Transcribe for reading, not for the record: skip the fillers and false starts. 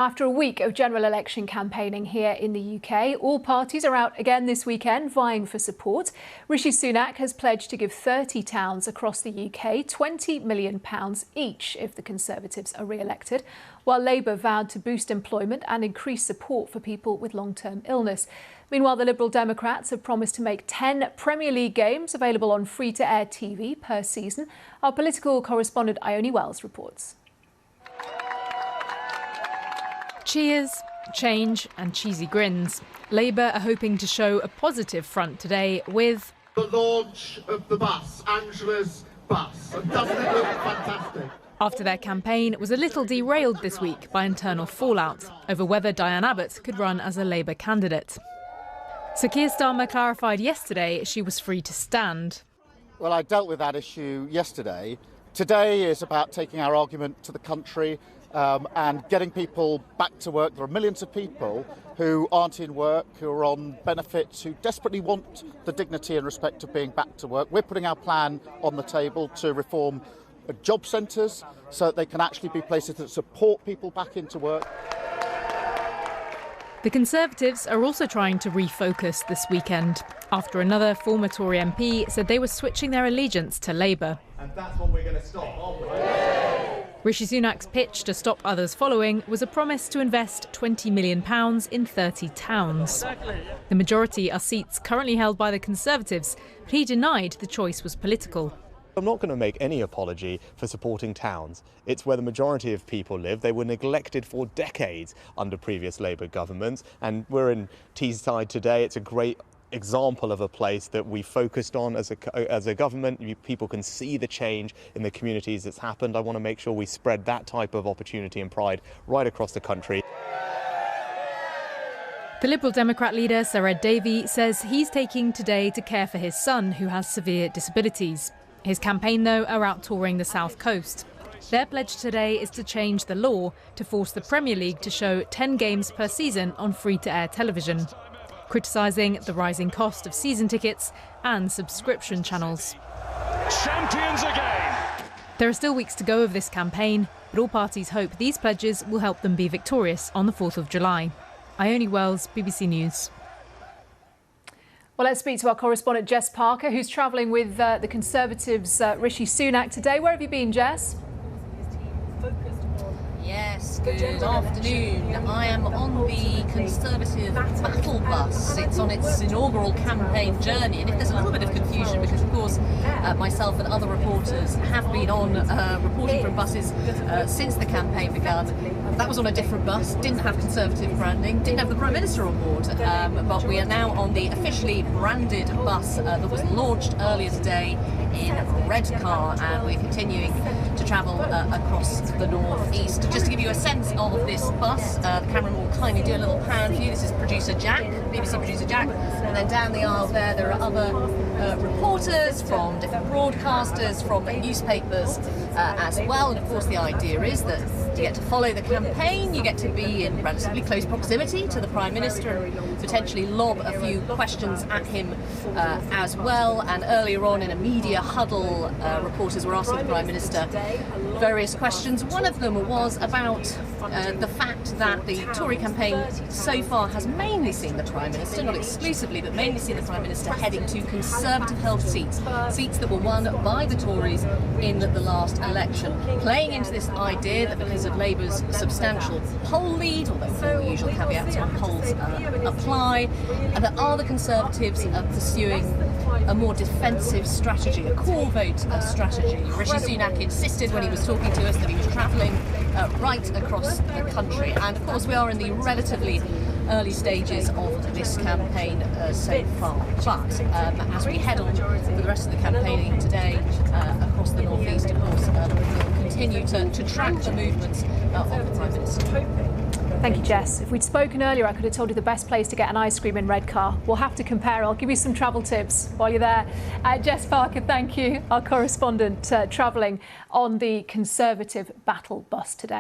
After a week of general election campaigning here in the UK, all parties are out again this weekend vying for support. Rishi Sunak has pledged to give 30 towns across the UK £20 million each if the Conservatives are re-elected, while Labour vowed to boost employment and increase support for people with long-term illness. Meanwhile, the Liberal Democrats have promised to make 10 Premier League games available on free-to-air TV per season. Our political correspondent Ione Wells reports. Cheers, change and cheesy grins. Labour are hoping to show a positive front today with the launch of the bus, Angela's bus. And doesn't it look fantastic? After their campaign was a little derailed this week by internal fallout over whether Diane Abbott could run as a Labour candidate. Sir Keir Starmer clarified yesterday she was free to stand. Well, I dealt with that issue yesterday. Today is about taking our argument to the country and getting people back to work. There are millions of people who aren't in work, who are on benefits, who desperately want the dignity and respect of being back to work. We're putting our plan on the table to reform job centres so that they can actually be places that support people back into work. The Conservatives are also trying to refocus this weekend after another former Tory MP said they were switching their allegiance to Labour. And that's what we're going to stop, aren't we? Rishi Sunak's pitch to stop others following was a promise to invest £20 million in 30 towns. The majority are seats currently held by the Conservatives, but he denied the choice was political. I'm not going to make any apology for supporting towns. It's where the majority of people live. They were neglected for decades under previous Labour governments, and we're in Teesside today. It's a great example of a place that we focused on as a government. People can see the change in the communities that's happened. I want to make sure we spread that type of opportunity and pride right across the country. The Liberal Democrat leader, Sir Ed Davey, says he's taking today to care for his son who has severe disabilities. His campaign, though, are out touring the South Coast. Their pledge today is to change the law to force the Premier League to show 10 games per season on free-to-air television, criticising the rising cost of season tickets and subscription channels. Champions again! There are still weeks to go of this campaign, but all parties hope these pledges will help them be victorious on the 4th of July. Ione Wells, BBC News. Well, let's speak to our correspondent Jess Parker, who's travelling with the Conservatives' Rishi Sunak today. Where have you been, Jess? Yes, good afternoon. I am on the Conservative battle bus. It's on its inaugural campaign journey, and if there's a little bit of confusion, because of course myself and other reporters have been on reporting from buses since the campaign began. That was on a different bus, didn't have Conservative branding, didn't have the Prime Minister on board, but we are now on the officially branded bus that was launched earlier today in Redcar, and we're continuing to travel across the north-east. Just to give you a sense of this bus, the camera will kindly do a little pan for you. This is producer Jack, BBC producer Jack, and then down the aisle there are other reporters from different broadcasters, from newspapers as well. And of course the idea is that you get to follow the campaign, you get to be in relatively close proximity to the Prime Minister and potentially lob a few questions at him as well. And earlier on in a media huddle, reporters were asking the Prime Minister various questions. One of them was about the fact that the Tory campaign so far has mainly seen the Prime Minister, not exclusively, but mainly seen the Prime Minister heading to Conservative-held seats, seats that were won by the Tories in the last election, playing into this idea that because of Labour's substantial poll lead, although all the usual caveats on polls apply, that are the Conservatives pursuing a more defensive strategy, a core vote strategy. Rishi Sunak insisted when he was talking to us that he was travelling right across the country, and of course we are in the relatively early stages of this campaign so far. But as we head on for the rest of the campaigning today across the north-east, of course, we'll continue to track the movements of the Prime Minister. Thank you, Jess. If we'd spoken earlier, I could have told you the best place to get an ice cream in Redcar. We'll have to compare. I'll give you some travel tips while you're there. Jess Parker, thank you, our correspondent travelling on the Conservative battle bus today.